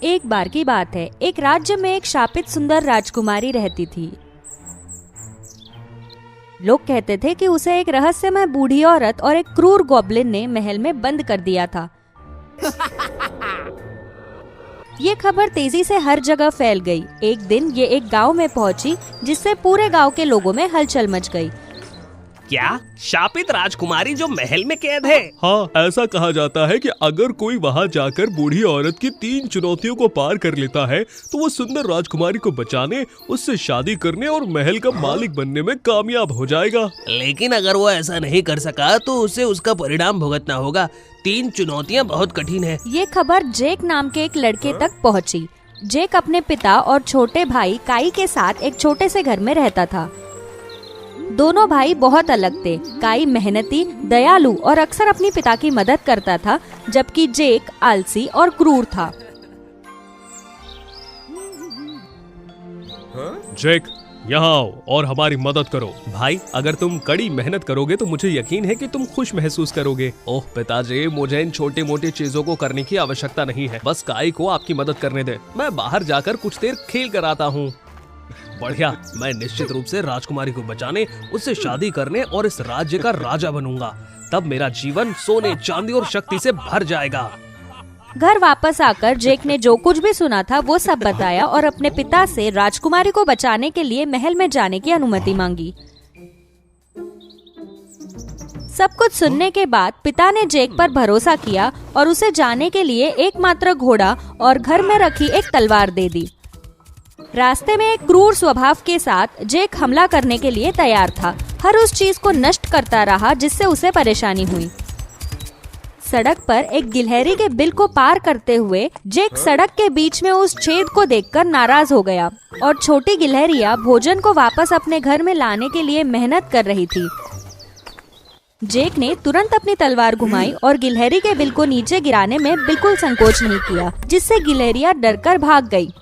एक बार की बात है, एक राज्य में एक शापित सुंदर राजकुमारी रहती थी। लोग कहते थे कि उसे एक रहस्यमय बूढ़ी औरत और एक क्रूर गॉब्लिन ने महल में बंद कर दिया था। ये खबर तेजी से हर जगह फैल गई। एक दिन ये एक गांव में पहुंची, जिससे पूरे गांव के लोगों में हलचल मच गई। क्या शापित राजकुमारी जो महल में कैद है? हाँ, ऐसा कहा जाता है कि अगर कोई वहाँ जाकर बूढ़ी औरत की 3 चुनौतियों को पार कर लेता है तो वो सुंदर राजकुमारी को बचाने, उससे शादी करने और महल का मालिक बनने में कामयाब हो जाएगा। लेकिन अगर वो ऐसा नहीं कर सका तो उसे उसका परिणाम भुगतना होगा। 3 चुनौतियाँ बहुत कठिन है। ये खबर जेक नाम के एक लड़के तक पहुंची। जेक अपने पिता और छोटे भाई काई के साथ एक छोटे से घर में रहता था। दोनों भाई बहुत अलग थे। काई मेहनती, दयालु और अक्सर अपनी पिता की मदद करता था, जबकि जेक आलसी और क्रूर था। जेक, यहाँ आओ और हमारी मदद करो। भाई, अगर तुम कड़ी मेहनत करोगे तो मुझे यकीन है कि तुम खुश महसूस करोगे। ओह पिताजी, मुझे इन छोटी मोटी चीजों को करने की आवश्यकता नहीं है। बस काई को आपकी मदद करने दे। मैं बाहर जाकर कुछ देर खेल कर आता हूँ। बढ़िया, मैं निश्चित रूप से राजकुमारी को बचाने, उससे शादी करने और इस राज्य का राजा बनूंगा। तब मेरा जीवन सोने, चांदी और शक्ति से भर जाएगा। घर वापस आकर जेक ने जो कुछ भी सुना था वो सब बताया और अपने पिता से राजकुमारी को बचाने के लिए महल में जाने की अनुमति मांगी। सब कुछ सुनने के बाद पिता ने जेक पर भरोसा किया और उसे जाने के लिए एकमात्र घोड़ा और घर में रखी एक तलवार दे दी। रास्ते में एक क्रूर स्वभाव के साथ जेक हमला करने के लिए तैयार था। हर उस चीज को नष्ट करता रहा जिससे उसे परेशानी हुई। सड़क पर एक गिलहरी के बिल को पार करते हुए जेक सड़क के बीच में उस छेद को देखकर नाराज हो गया और छोटी गिलहरियां भोजन को वापस अपने घर में लाने के लिए मेहनत कर रही थी। जेक ने तुरंत अपनी तलवार घुमाई और गिलहरी के बिल को नीचे गिराने में बिल्कुल संकोच नहीं किया, जिससे गिलहरियां डरकर भाग गई।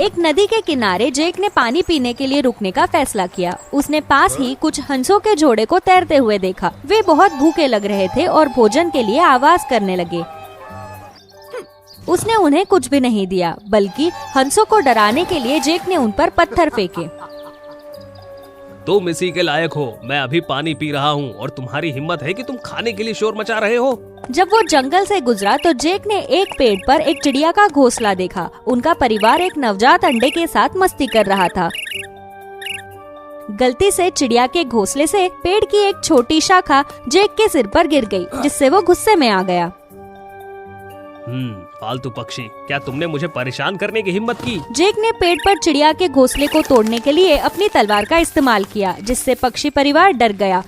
एक नदी के किनारे जेक ने पानी पीने के लिए रुकने का फैसला किया। उसने पास ही कुछ हंसों के जोड़े को तैरते हुए देखा। वे बहुत भूखे लग रहे थे और भोजन के लिए आवाज करने लगे। उसने उन्हें कुछ भी नहीं दिया, बल्कि हंसों को डराने के लिए जेक ने उन पर पत्थर फेंके। तुम इसी के लायक हो। मैं अभी पानी पी रहा हूँ और तुम्हारी हिम्मत है कि तुम खाने के लिए शोर मचा रहे हो। जब वो जंगल से गुजरा तो जेक ने एक पेड़ पर एक चिड़िया का घोंसला देखा। उनका परिवार एक नवजात अंडे के साथ मस्ती कर रहा था। गलती से चिड़िया के घोंसले से पेड़ की एक छोटी शाखा जेक के सिर पर गिर गई, जिससे वो गुस्से में आ गया। फालतू पक्षी, क्या तुमने मुझे परेशान करने की हिम्मत की? जेक ने पेड़ पर चिड़िया के घोंसले को तोड़ने के लिए अपनी तलवार का इस्तेमाल किया, जिससे पक्षी परिवार डर गया।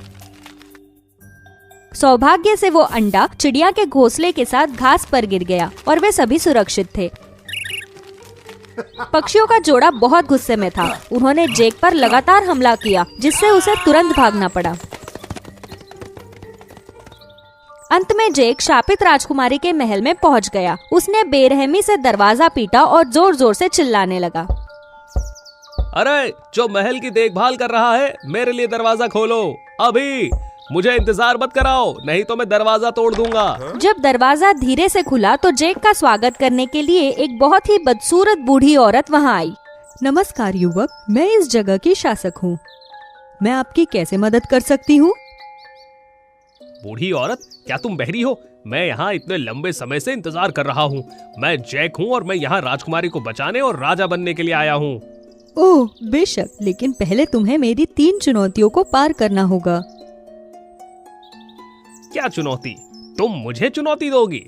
सौभाग्य से वो अंडा चिड़िया के घोंसले के साथ घास पर गिर गया और वे सभी सुरक्षित थे। पक्षियों का जोड़ा बहुत गुस्से में था। उन्होंने जेक पर लगातार हमला किया, जिससे उसे तुरंत भागना पड़ा। अंत में जेक शापित राजकुमारी के महल में पहुंच गया। उसने बेरहमी से दरवाजा पीटा और जोर जोर से चिल्लाने लगा। अरे, जो महल की देखभाल कर रहा है, मेरे लिए दरवाजा खोलो अभी। मुझे इंतजार मत कराओ, नहीं तो मैं दरवाजा तोड़ दूंगा। जब दरवाजा धीरे से खुला तो जेक का स्वागत करने के लिए एक बहुत ही बदसूरत बूढ़ी औरत वहां आई। नमस्कार युवक, मैं इस जगह की शासक हूँ। मैं आपकी कैसे मदद कर सकती हूँ? बूढ़ी औरत, क्या तुम बहरी हो? मैं यहाँ इतने लंबे समय से इंतजार कर रहा हूँ। मैं जैक हूँ और मैं यहाँ राजकुमारी को बचाने और राजा बनने के लिए आया हूँ। ओह बेशक, लेकिन पहले तुम्हें मेरी 3 चुनौतियों को पार करना होगा। क्या चुनौती? तुम मुझे चुनौती दोगी?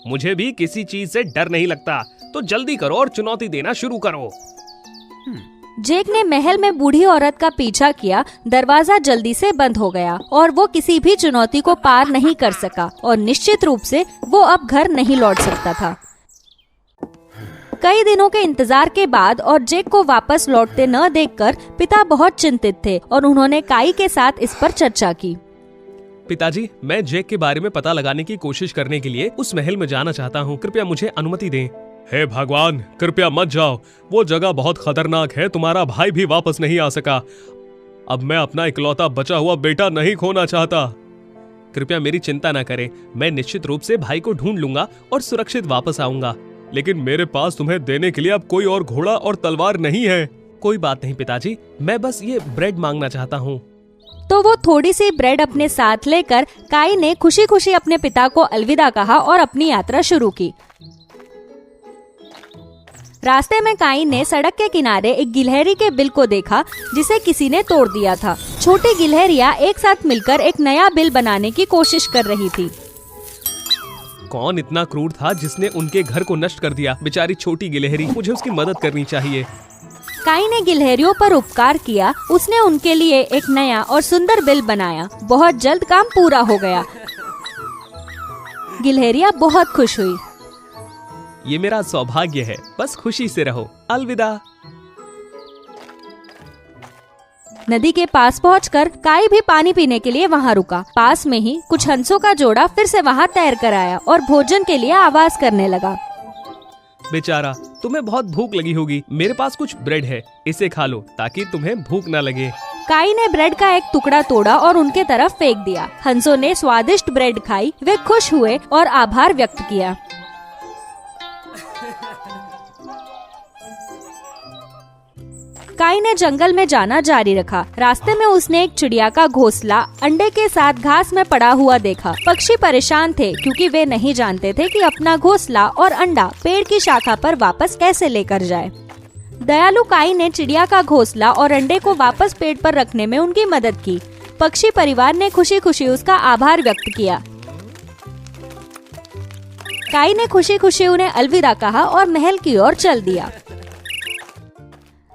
मुझे भी किसी चीज से डर नहीं लगता, तो जल्दी करो और चुनौती देना शुरू करो। जेक ने महल में बूढ़ी औरत का पीछा किया। दरवाजा जल्दी से बंद हो गया और वो किसी भी चुनौती को पार नहीं कर सका और निश्चित रूप से वो अब घर नहीं लौट सकता था। कई दिनों के इंतजार के बाद और जेक को वापस लौटते न देखकर पिता बहुत चिंतित थे और उन्होंने काई के साथ इस पर चर्चा की। पिताजी, मैं जेक के बारे में पता लगाने की कोशिश करने के लिए उस महल में जाना चाहता हूँ। कृपया मुझे अनुमति दें। हे भगवान, कृपया मत जाओ। वो जगह बहुत खतरनाक है। तुम्हारा भाई भी वापस नहीं आ सका। अब मैं अपना इकलौता बचा हुआ बेटा नहीं खोना चाहता। कृपया मेरी चिंता न करें। मैं निश्चित रूप से भाई को ढूंढ लूंगा और सुरक्षित वापस आऊंगा। लेकिन मेरे पास तुम्हें देने के लिए अब कोई और घोड़ा और तलवार नहीं है। कोई बात नहीं पिताजी, मैं बस ये ब्रेड मांगना चाहता हूँ। तो वो थोड़ी सी ब्रेड अपने साथ लेकर काई ने खुशी खुशी अपने पिता को अलविदा कहा और अपनी यात्रा शुरू की। रास्ते में काई ने सड़क के किनारे एक गिलहरी के बिल को देखा जिसे किसी ने तोड़ दिया था। छोटी गिलहरियां एक साथ मिलकर एक नया बिल बनाने की कोशिश कर रही थी। कौन इतना क्रूर था जिसने उनके घर को नष्ट कर दिया? बेचारी छोटी गिलहरी, मुझे उसकी मदद करनी चाहिए। काई ने गिलहरियों पर उपकार किया। उसने उनके लिए एक नया और सुंदर बिल बनाया। बहुत जल्द काम पूरा हो गया। गिलहरियां बहुत खुश हुई। ये मेरा सौभाग्य है, बस खुशी से रहो। अलविदा। नदी के पास पहुंचकर काई भी पानी पीने के लिए वहां रुका। पास में ही कुछ हंसों का जोड़ा फिर से वहां तैर कर आया और भोजन के लिए आवाज करने लगा। बेचारा, तुम्हें बहुत भूख लगी होगी। मेरे पास कुछ ब्रेड है, इसे खा लो ताकि तुम्हें भूख न लगे। काई ने ब्रेड का एक टुकड़ा तोड़ा और उनके तरफ फेंक दिया। हंसों ने स्वादिष्ट ब्रेड खाई। वे खुश हुए और आभार व्यक्त किया। काई ने जंगल में जाना जारी रखा। रास्ते में उसने एक चिड़िया का घोंसला अंडे के साथ घास में पड़ा हुआ देखा। पक्षी परेशान थे क्योंकि वे नहीं जानते थे कि अपना घोंसला और अंडा पेड़ की शाखा पर वापस कैसे लेकर जाए। दयालु काई ने चिड़िया का घोंसला और अंडे को वापस पेड़ पर रखने में उनकी मदद की। पक्षी परिवार ने खुशी खुशी उसका आभार व्यक्त किया। काई ने खुशी खुशी उन्हें अलविदा कहा और महल की ओर चल दिया।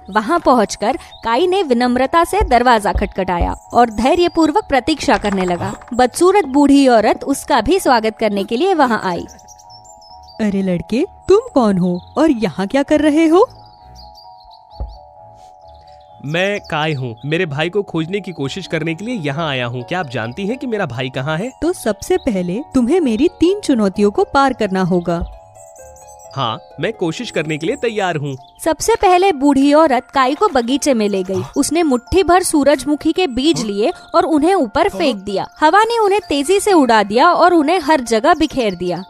वहां पहुंचकर काई ने विनम्रता से दरवाजा खटखटाया और धैर्यपूर्वक प्रतीक्षा करने लगा। बदसूरत बूढ़ी औरत उसका भी स्वागत करने के लिए वहां आई। अरे लड़के, तुम कौन हो और यहाँ क्या कर रहे हो? मैं काई हूँ। मेरे भाई को खोजने की कोशिश करने के लिए यहाँ आया हूँ। क्या आप जानती हैं कि मेरा भाई कहाँ है? तो सबसे पहले तुम्हें मेरी 3 चुनौतियों को पार करना होगा। हाँ, मैं कोशिश करने के लिए तैयार हूँ। सबसे पहले बूढ़ी औरत काई को बगीचे में ले गई। उसने मुट्ठी भर सूरजमुखी के बीज लिए और उन्हें ऊपर फेंक दिया। हवा ने उन्हें तेजी से उड़ा दिया और उन्हें हर जगह बिखेर दिया।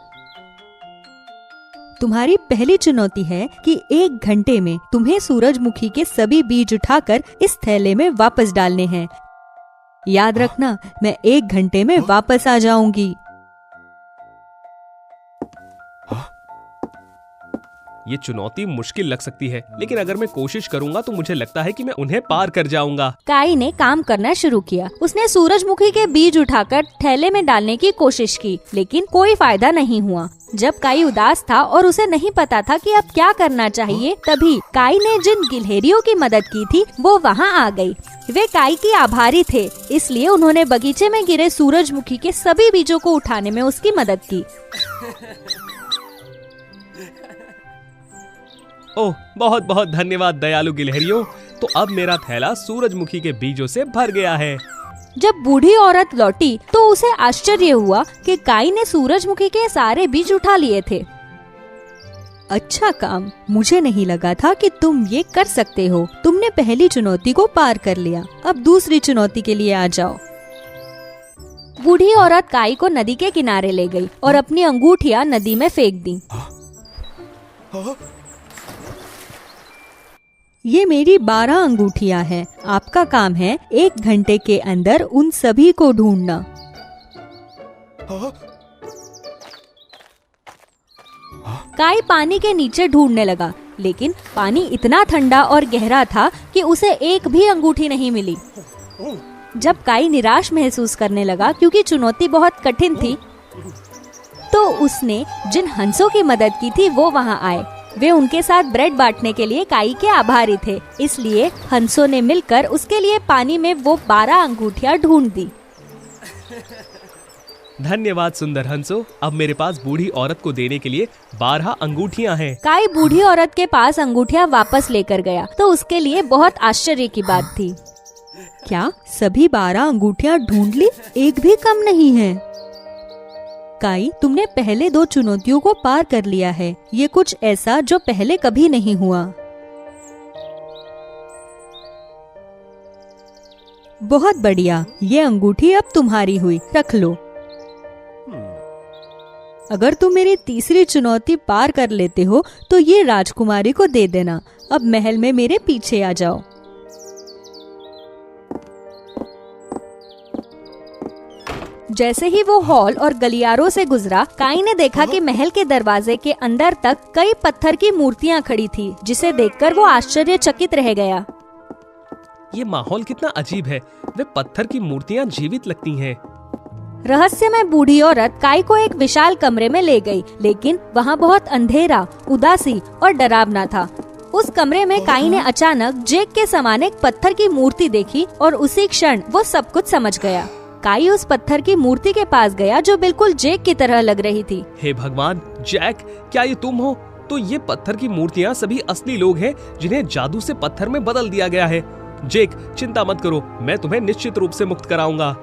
तुम्हारी पहली चुनौती है कि 1 घंटे में तुम्हें सूरजमुखी के सभी बीज उठाकर इस थैले में वापस डालने हैं। याद रखना, मैं 1 घंटे में वापस आ जाऊंगी। ये चुनौती मुश्किल लग सकती है, लेकिन अगर मैं कोशिश करूंगा तो मुझे लगता है कि मैं उन्हें पार कर जाऊंगा। काई ने काम करना शुरू किया। उसने सूरजमुखी के बीज उठाकर थैले में डालने की कोशिश की, लेकिन कोई फायदा नहीं हुआ। जब काई उदास था और उसे नहीं पता था कि अब क्या करना चाहिए, तभी काई ने जिन गिलहरियों की मदद की थी वो वहाँ आ गई। वे काई की आभारी थे, इसलिए उन्होंने बगीचे में गिरे सूरजमुखी के सभी बीजों को उठाने में उसकी मदद की। ओह, बहुत बहुत धन्यवाद दयालु गिलहरियों। तो अब मेरा थैला सूरजमुखी के बीजों से भर गया है। जब बूढ़ी औरत लौटी तो उसे आश्चर्य हुआ कि काई ने सूरजमुखी के सारे बीज उठा लिए थे। अच्छा काम, मुझे नहीं लगा था कि तुम ये कर सकते हो। तुमने पहली चुनौती को पार कर लिया। अब दूसरी चुनौती के लिए आ जाओ। बूढ़ी औरत काई को नदी के किनारे ले गई और अपनी अंगूठियां नदी में फेंक दी। ये मेरी 12 अंगूठियां हैं। आपका काम है 1 घंटे के अंदर उन सभी को ढूंढना। काई पानी के नीचे ढूंढने लगा, लेकिन पानी इतना ठंडा और गहरा था कि उसे एक भी अंगूठी नहीं मिली। जब काई निराश महसूस करने लगा क्योंकि चुनौती बहुत कठिन थी, तो उसने जिन हंसों की मदद की थी वो वहां आए। वे उनके साथ ब्रेड बांटने के लिए काई के आभारी थे, इसलिए हंसों ने मिलकर उसके लिए पानी में वो 12 अंगूठियां ढूंढ दी। धन्यवाद सुंदर हंसो। अब मेरे पास बूढ़ी औरत को देने के लिए 12 अंगूठियां हैं। काई बूढ़ी औरत के पास अंगूठियां वापस लेकर गया तो उसके लिए बहुत आश्चर्य की बात थी। क्या सभी 12 अंगूठियां ढूंढ ली? एक भी कम नहीं है। काई, तुमने पहले 2 चुनौतियों को पार कर लिया है। ये कुछ ऐसा जो पहले कभी नहीं हुआ। बहुत बढ़िया, ये अंगूठी अब तुम्हारी हुई, रख लो। अगर तुम मेरी तीसरी चुनौती पार कर लेते हो तो ये राजकुमारी को दे देना। अब महल में मेरे पीछे आ जाओ। जैसे ही वो हॉल और गलियारों से गुजरा, काई ने देखा कि महल के दरवाजे के अंदर तक कई पत्थर की मूर्तियां खड़ी थी, जिसे देखकर वो आश्चर्यचकित रह गया। ये माहौल कितना अजीब है, वे पत्थर की मूर्तियां जीवित लगती हैं। रहस्यमय बूढ़ी औरत काई को एक विशाल कमरे में ले गई, लेकिन वहाँ बहुत अंधेरा, उदासी और डरावना था। उस कमरे में काई ने अचानक जेक के समान एक पत्थर की मूर्ति देखी और उसी क्षण वो सब कुछ समझ गया। काई उस पत्थर की मूर्ति के पास गया जो बिल्कुल जेक की तरह लग रही थी। हे भगवान, जैक, क्या ये तुम हो? तो ये पत्थर की मूर्तियां सभी असली लोग हैं जिन्हें जादू से पत्थर में बदल दिया गया है। जेक, चिंता मत करो, मैं तुम्हें निश्चित रूप से मुक्त कराऊंगा।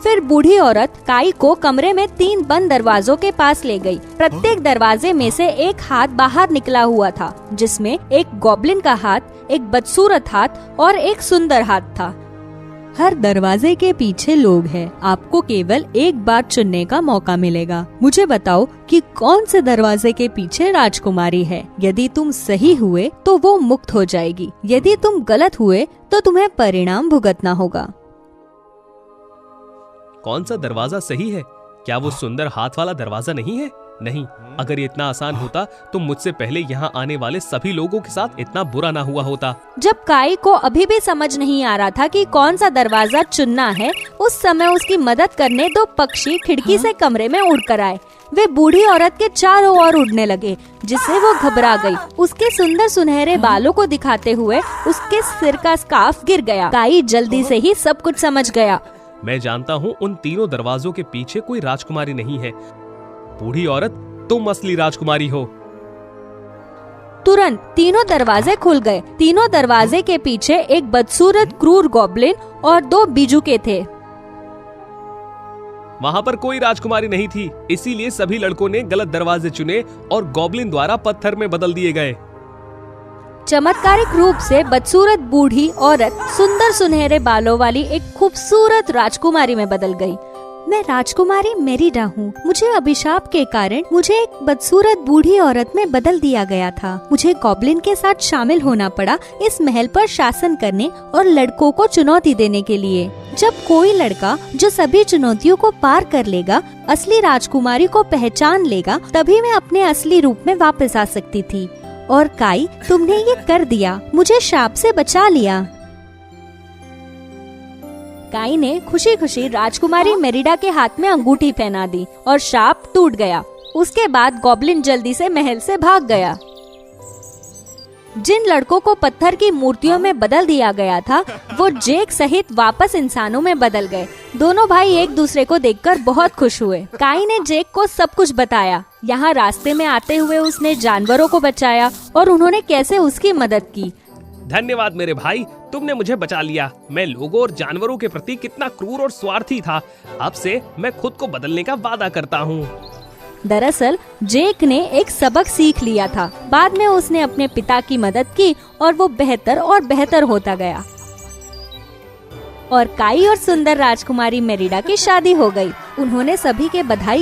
फिर बूढ़ी औरत काई को कमरे में 3 बंद दरवाजों के पास ले गई। प्रत्येक दरवाजे में से एक हाथ बाहर निकला हुआ था, जिसमें एक गॉब्लिन का हाथ, एक बदसूरत हाथ और एक सुंदर हाथ था। हर दरवाजे के पीछे लोग हैं। आपको केवल एक बार चुनने का मौका मिलेगा। मुझे बताओ कि कौन से दरवाजे के पीछे राजकुमारी है। यदि तुम सही हुए तो वो मुक्त हो जाएगी। यदि तुम गलत हुए तो तुम्हें परिणाम भुगतना होगा। कौन सा दरवाजा सही है? क्या वो सुंदर हाथ वाला दरवाजा नहीं है? नहीं, अगर ये इतना आसान होता तो मुझसे पहले यहाँ आने वाले सभी लोगों के साथ इतना बुरा ना हुआ होता। जब काई को अभी भी समझ नहीं आ रहा था कि कौन सा दरवाजा चुनना है, उस समय उसकी मदद करने 2 पक्षी खिड़की से कमरे में उड़कर आए। वे बूढ़ी औरत के चारों ओर उड़ने लगे, जिससे वो घबरा गई। उसके सुंदर सुनहरे बालों को दिखाते हुए उसके सिर का स्कार्फ गिर गया। काई जल्दी से ही सब कुछ समझ गया। मैं जानता हूँ उन तीनों दरवाजों के पीछे कोई राजकुमारी नहीं है। बूढ़ी औरत, तुम असली राजकुमारी हो। तुरंत तीनों दरवाजे खुल गए। तीनों दरवाजे के पीछे एक बदसूरत क्रूर गॉब्लिन और 2 बीजुके थे। वहाँ पर कोई राजकुमारी नहीं थी, इसीलिए सभी लड़कों ने गलत दरवाजे चुने और गॉब्लिन द्वारा पत्थर में बदल दिए गए। चमत्कारिक रूप से बदसूरत बूढ़ी औरत सुंदर सुनहरे बालों वाली एक खूबसूरत राजकुमारी में बदल गई। मैं राजकुमारी मेरिडा हूँ। मुझे अभिशाप के कारण मुझे एक बदसूरत बूढ़ी औरत में बदल दिया गया था। मुझे गॉब्लिन के साथ शामिल होना पड़ा इस महल पर शासन करने और लड़कों को चुनौती देने के लिए। जब कोई लड़का जो सभी चुनौतियों को पार कर लेगा, असली राजकुमारी को पहचान लेगा, तभी मैं अपने असली रूप में वापस आ सकती थी। और काई, तुमने ये कर दिया, मुझे शाप से बचा लिया। काई ने खुशी खुशी राजकुमारी मेरिडा के हाथ में अंगूठी पहना दी और शाप टूट गया। उसके बाद गॉब्लिन जल्दी से महल से भाग गया। जिन लड़कों को पत्थर की मूर्तियों में बदल दिया गया था, वो जेक सहित वापस इंसानों में बदल गए। दोनों भाई एक दूसरे को देखकर बहुत खुश हुए। काई ने जेक को सब कुछ बताया। यहाँ रास्ते में आते हुए उसने जानवरों को बचाया और उन्होंने कैसे उसकी मदद की। धन्यवाद मेरे भाई, तुमने मुझे बचा लिया। मैं लोगों और जानवरों के प्रति कितना क्रूर और स्वार्थी था। अब से मैं खुद को बदलने का वादा करता हूँ। दरअसल जेक ने एक सबक सीख लिया था। बाद में उसने अपने पिता की मदद की और वो बेहतर और बेहतर होता गया। और काई और सुंदर राजकुमारी मेरिडा की शादी हो गई। उन्होंने सभी के बधाई